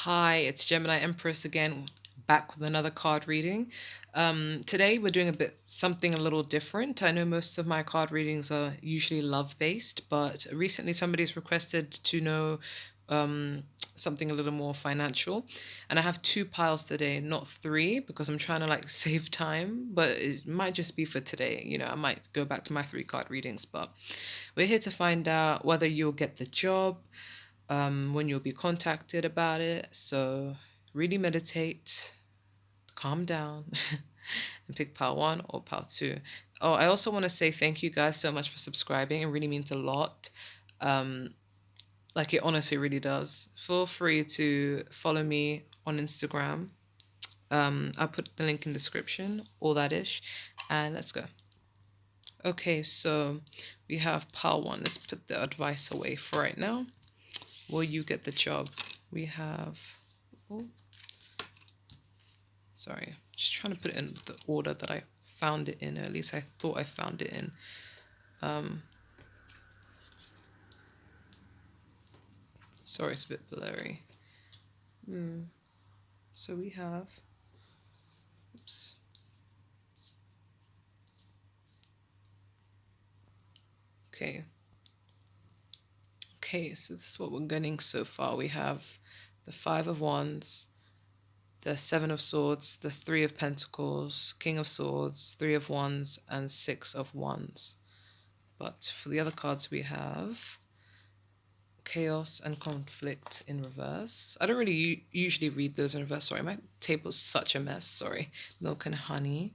Hi, it's Gemini Empress again, back with another card reading. Today we're doing a bit something a little different. I know most of my card readings are usually love based, but recently somebody's requested to know something a little more financial. And I have two piles today, not three, because I'm trying to like save time, but it might just be for today. I might go back to my three card readings, but we're here to find out whether you'll get the job, when you'll be contacted about it. So really meditate, calm down, and pick pile one or pile two. Oh, I also want to say thank you guys so much for subscribing. It really means a lot. Like it honestly really does. Feel free to follow me on Instagram. I'll put the link in description, all that ish. And let's go. Okay, so we have pile one. Let's put the advice away for right now. Will you get the job? We have, oh, sorry, just trying to put it in the order that I found it in, or at least I thought I found it in. Sorry, it's a bit blurry. So we have, oops, okay. Okay, so this is what we're getting so far. We have the Five of Wands, the Seven of Swords, the Three of Pentacles, King of Swords, Three of Wands, and Six of Wands. But for the other cards, we have chaos and conflict in reverse. I don't really usually read those in reverse. Sorry, my table's such a mess. Sorry. Milk and honey.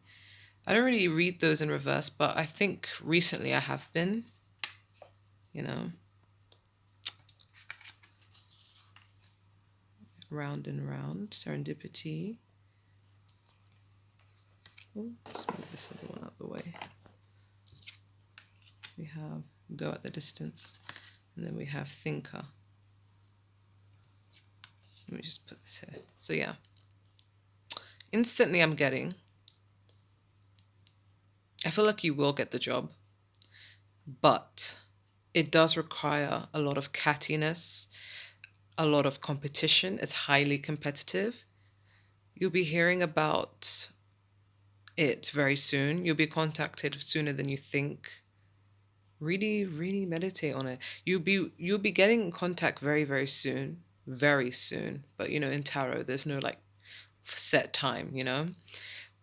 I don't really read those in reverse, but I think recently I have been, you know, round and round. Serendipity. Oh, let's move this other one out of the way. We have go at the distance. And then we have thinker. Let me just put this here. So yeah. Instantly I'm getting, I feel like you will get the job, but it does require a lot of cattiness, a lot of competition. It's highly competitive. You'll be hearing about it very soon. You'll be contacted sooner than you think. Really, really meditate on it. You'll be getting in contact very, very soon. Very soon. But in tarot, there's no like set time.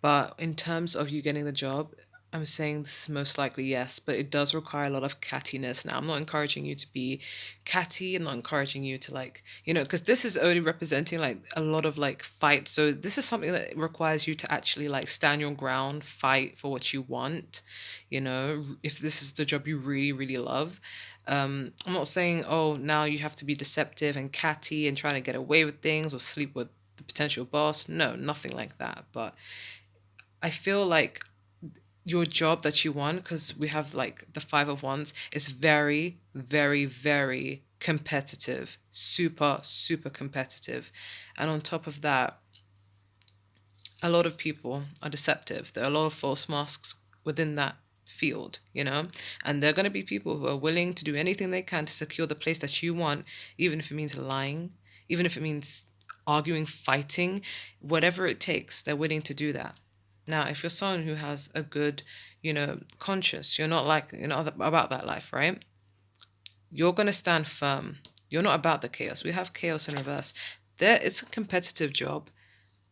But in terms of you getting the job, I'm saying this is most likely yes, but it does require a lot of cattiness. Now, I'm not encouraging you to be catty. I'm not encouraging you to like, because this is only representing like a lot of like fight. So this is something that requires you to actually like stand your ground, fight for what you want. If this is the job you really, really love. I'm not saying, oh, now you have to be deceptive and catty and trying to get away with things or sleep with the potential boss. No, nothing like that. But I feel like your job that you want, because we have like the Five of Wands, is very, very, very competitive, super, super competitive. And on top of that, a lot of people are deceptive. There are a lot of false masks within that field. And there are going to be people who are willing to do anything they can to secure the place that you want, even if it means lying, even if it means arguing, fighting, whatever it takes, they're willing to do that. Now, if you're someone who has a good, conscience, you're not like, about that life, right? You're going to stand firm. You're not about the chaos. We have chaos in reverse. It's a competitive job,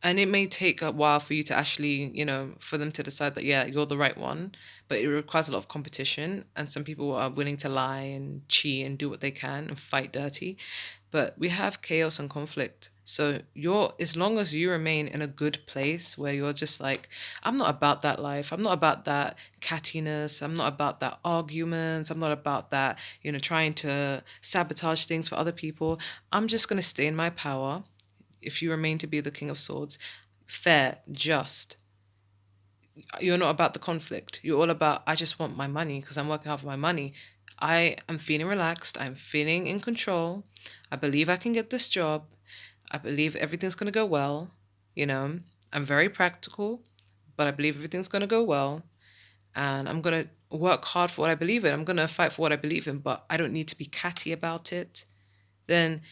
and it may take a while for you to actually, for them to decide that, yeah, you're the right one, but it requires a lot of competition. And some people are willing to lie and cheat and do what they can and fight dirty. But we have chaos and conflict. So as long as you remain in a good place where you're just like, I'm not about that life. I'm not about that cattiness. I'm not about that arguments. I'm not about that, trying to sabotage things for other people. I'm just going to stay in my power. If you remain to be the King of Swords, fair, just. You're not about the conflict. You're all about, I just want my money because I'm working hard for my money. I am feeling relaxed. I'm feeling in control. I believe I can get this job. I believe everything's going to go well. You know, I'm very practical, but I believe everything's going to go well. And I'm going to work hard for what I believe in. I'm going to fight for what I believe in, but I don't need to be catty about it. Then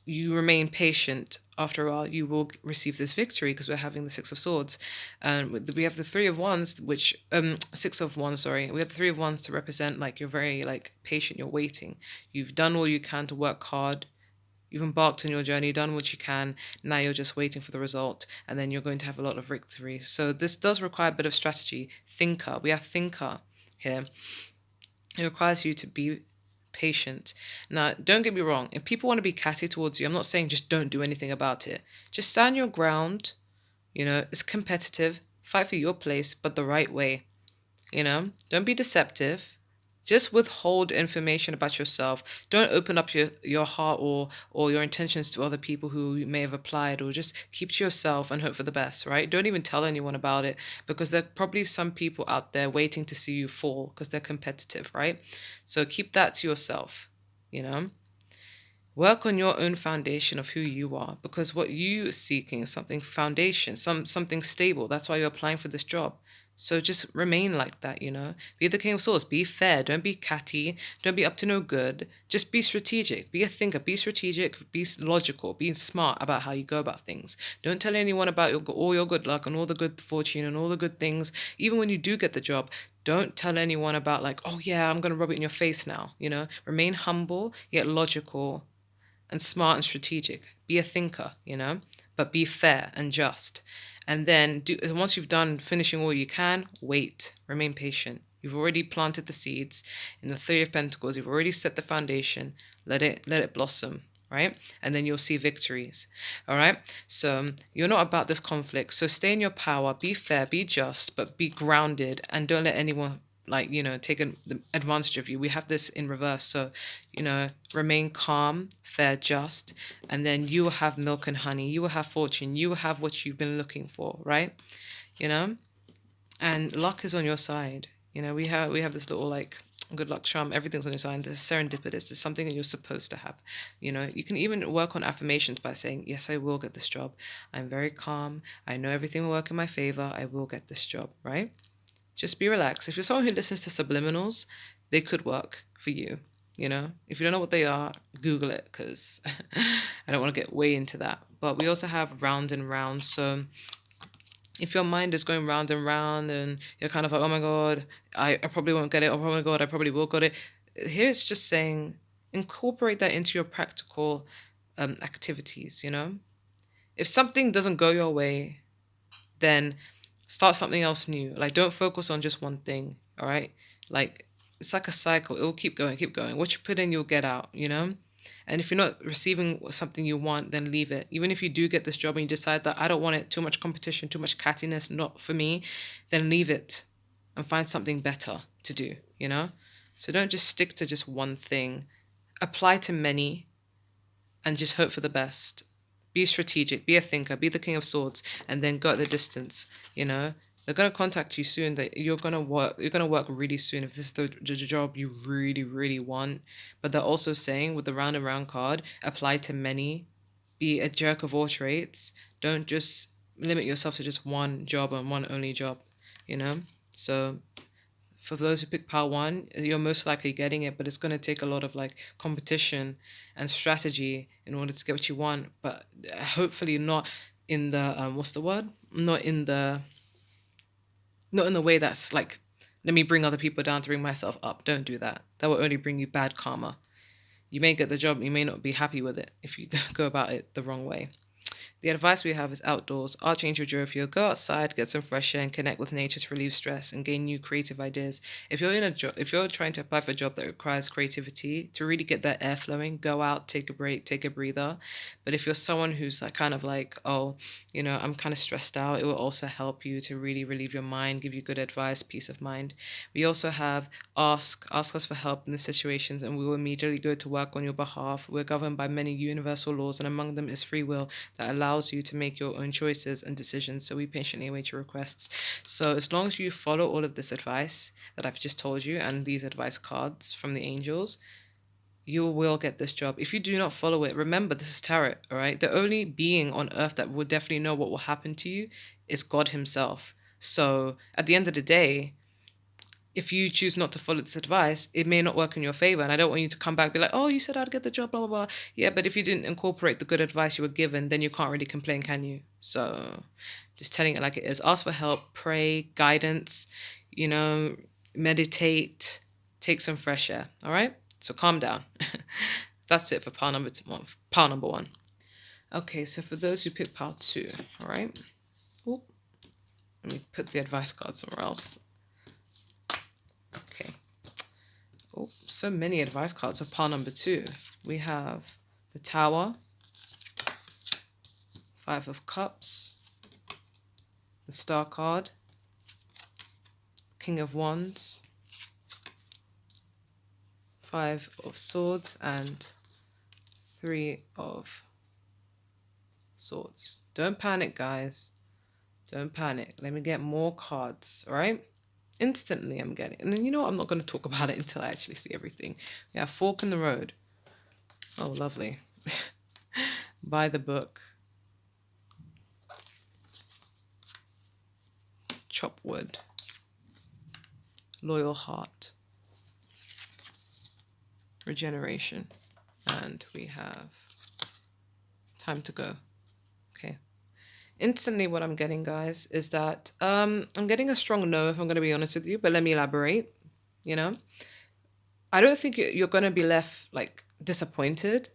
you remain patient after all, you will receive this victory because we're having the Six of Swords. And we have the Three of Wands, which, Six of Wands, sorry. We have the Three of Wands to represent like you're very like patient, you're waiting. You've done all you can to work hard. You've embarked on your journey, done what you can. Now you're just waiting for the result, and then you're going to have a lot of victory. So this does require a bit of strategy. Thinker. We have thinker here. It requires you to be patient. Now, don't get me wrong. If people want to be catty towards you, I'm not saying just don't do anything about it. Just stand your ground. It's competitive. Fight for your place, but the right way. Don't be deceptive. Just withhold information about yourself. Don't open up your heart or your intentions to other people who you may have applied, or just keep to yourself and hope for the best, right? Don't even tell anyone about it, because there are probably some people out there waiting to see you fall because they're competitive, right? So keep that to yourself, you know? Work on your own foundation of who you are, because what you are seeking is something foundation, something stable. That's why you're applying for this job. So just remain like that. Be the King of Swords. Be fair. Don't be catty. Don't be up to no good. Just be strategic. Be a thinker. Be strategic. Be logical. Be smart about how you go about things. Don't tell anyone about all your good luck and all the good fortune and all the good things. Even when you do get the job, don't tell anyone about like, oh yeah, I'm gonna rub it in your face now. Remain humble yet logical and smart and strategic. Be a thinker, but be fair and just. And then once you've done finishing all you can, wait, remain patient. You've already planted the seeds in the Three of Pentacles. You've already set the foundation. Let it blossom, right? And then you'll see victories. All right. So you're not about this conflict. So stay in your power, be fair, be just, but be grounded, and don't let anyone take advantage of you. We have this in reverse. So remain calm, fair, just, and then you will have milk and honey. You will have fortune. You will have what you've been looking for, right? you know and luck is on your side. We have this little like good luck charm. Everything's on your side. It's serendipitous. It's something that you're supposed to have. You can even work on affirmations by saying, yes, I will get this job. I'm very calm. I know everything will work in my favor. I will get this job, right? Just be relaxed. If you're someone who listens to subliminals, they could work for you. If you don't know what they are, Google it, because I don't want to get way into that. But we also have round and round. So if your mind is going round and round and you're kind of like, oh my God, I probably won't get it. Or oh my God, I probably will get it. Here it's just saying, incorporate that into your practical activities. If something doesn't go your way, then start something else new. Like, don't focus on just one thing. All right. Like, it's like a cycle. It will keep going, keep going. What you put in, you'll get out. And if you're not receiving something you want, then leave it. Even if you do get this job and you decide that I don't want it, too much competition, too much cattiness, not for me, then leave it and find something better to do. So don't just stick to just one thing. Apply to many and just hope for the best. Be strategic, be a thinker, be the King of Swords, and then go at the distance. They're gonna contact you soon. That you're gonna work really soon if this is the job you really, really want. But they're also saying, with the round and round card, apply to many, be a jerk of all trades. Don't just limit yourself to just one job and one only job. So for those who pick pile one, you're most likely getting it, but it's going to take a lot of like competition and strategy in order to get what you want. But hopefully not in the what's the word? Not in the way that's like, let me bring other people down to bring myself up. Don't do that. That will only bring you bad karma. You may get the job, you may not be happy with it if you go about it the wrong way. The advice we have is outdoors. Archangel Jophiel, go outside, get some fresh air, and connect with nature to relieve stress and gain new creative ideas. If you're trying to apply for a job that requires creativity, to really get that air flowing, go out, take a break, take a breather. But if you're someone who's like kind of like, oh, I'm kind of stressed out, it will also help you to really relieve your mind, give you good advice, peace of mind. We also have ask us for help in the situations, and we will immediately go to work on your behalf. We're governed by many universal laws, and among them is free will that allows you to make your own choices and decisions. So we patiently await your requests. So as long as you follow all of this advice that I've just told you and these advice cards from the angels, you will get this job. If you do not follow it, remember this is tarot, all right? The only being on earth that will definitely know what will happen to you is God himself. So at the end of the day, if you choose not to follow this advice, it may not work in your favor. And I don't want you to come back and be like, oh, you said I'd get the job, blah, blah, blah. Yeah, but if you didn't incorporate the good advice you were given, then you can't really complain, can you? So just telling it like it is. Ask for help, pray, guidance, you know, meditate, take some fresh air. All right? So calm down. That's it for pile number one. Okay, so for those who picked pile two, all right? Oop, let me put the advice card somewhere else. Okay. Oh, so many advice cards for pile number two. We have the Tower, Five of Cups, the Star card, King of Wands, Five of Swords, and Three of Swords. Don't panic, guys. Don't panic. Let me get more cards, all right? Instantly, I'm getting. And then, you know what? I'm not going to talk about it until I actually see everything. We have Fork in the Road. Oh, lovely. Buy the book. Chop wood. Loyal heart. Regeneration. And we have time to go. Okay. Instantly what I'm getting, guys, is that I'm getting a strong no, if I'm going to be honest with you, but let me elaborate. You know, I don't think you're going to be left like disappointed,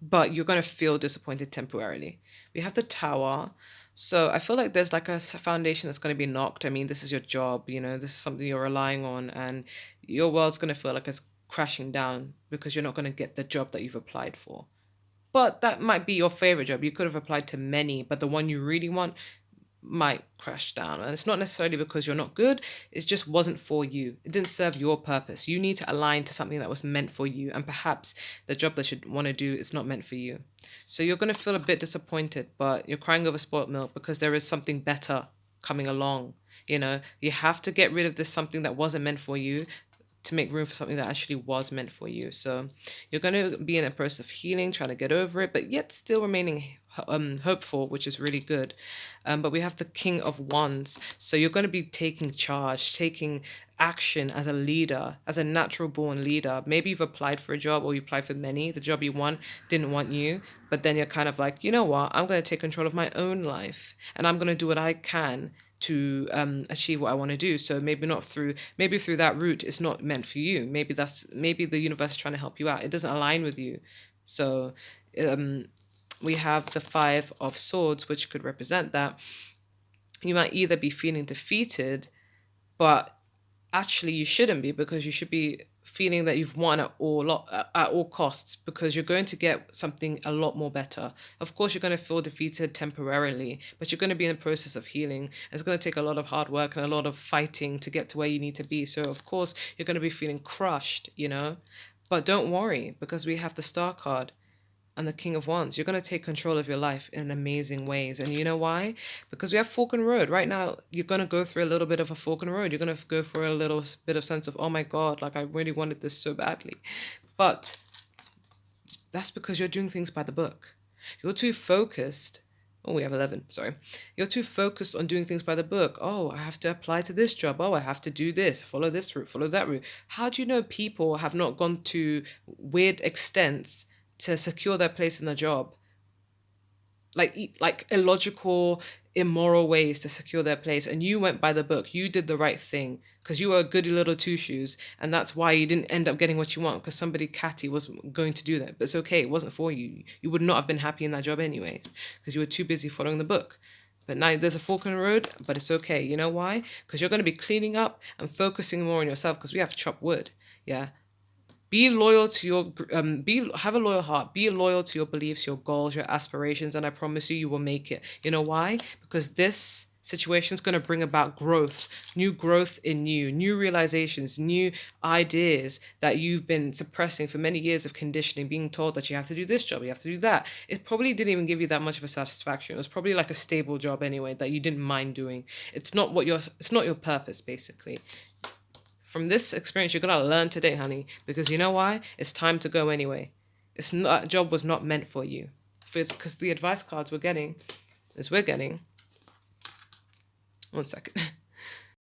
but you're going to feel disappointed temporarily. We have the Tower. So I feel like there's like a foundation that's going to be knocked. I mean, this is your job, you know, this is something you're relying on, and your world's going to feel like it's crashing down because you're not going to get the job that you've applied for. But that might be your favorite job. You could have applied to many, but the one you really want might crash down. And it's not necessarily because you're not good, it just wasn't for you. It didn't serve your purpose. You need to align to something that was meant for you. And perhaps the job that you want to do is not meant for you. So you're going to feel a bit disappointed, but you're crying over spoiled milk because there is something better coming along. You know, you have to get rid of this something that wasn't meant for you to make room for something that actually was meant for you. So you're going to be in a process of healing, trying to get over it, but yet still remaining hopeful, which is really good. But we have the King of Wands. So you're going to be taking charge, taking action as a leader, as a natural born leader. Maybe you've applied for a job or you applied for many. The job you want didn't want you, but then you're kind of like, you know what? I'm going to take control of my own life and I'm going to do what I can to achieve what I want to do. So maybe through that route, it's not meant for you. Maybe the universe is trying to help you out. It doesn't align with you. So we have the Five of Swords, which could represent that. You might either be feeling defeated, but actually you shouldn't be, because you should be feeling that you've won at all costs, because you're going to get something a lot more better. Of course, you're going to feel defeated temporarily, but you're going to be in the process of healing. It's going to take a lot of hard work and a lot of fighting to get to where you need to be. So of course, you're going to be feeling crushed, you know, but don't worry, because we have the Star card and the King of Wands. You're going to take control of your life in amazing ways. And you know why? Because we have fork and road. Right now, you're going to go through a little bit of a fork and road. You're going to go for a little bit of sense of, oh my God, like I really wanted this so badly. But that's because you're doing things by the book. You're too focused. Oh, we have 11, sorry. You're too focused on doing things by the book. Oh, I have to apply to this job. Oh, I have to do this, follow this route, follow that route. How do you know people have not gone to weird extents to secure their place in the job, like illogical, immoral ways to secure their place, and you went by the book? You did the right thing because you were a goody little two shoes, and that's why you didn't end up getting what you want, because somebody catty was going to do that. But it's okay, it wasn't for you. You would not have been happy in that job anyway because you were too busy following the book. But now there's a fork in the road, but it's okay. You know why? Because you're going to be cleaning up and focusing more on yourself, because we have chopped wood. Yeah. Be loyal to your have a loyal heart. Be loyal to your beliefs, your goals, your aspirations, and I promise you, you will make it. You know why? Because this situation is going to bring about growth in you, new realizations, new ideas that you've been suppressing for many years of conditioning, being told that you have to do this job, you have to do that. It probably didn't even give you that much of a satisfaction. It was probably like a stable job anyway that you didn't mind doing. It's not your purpose, basically. From this experience, you're gonna learn today, honey, because you know why? It's time to go anyway. It's not, that job was not meant for you. Because the advice cards we're getting. One second.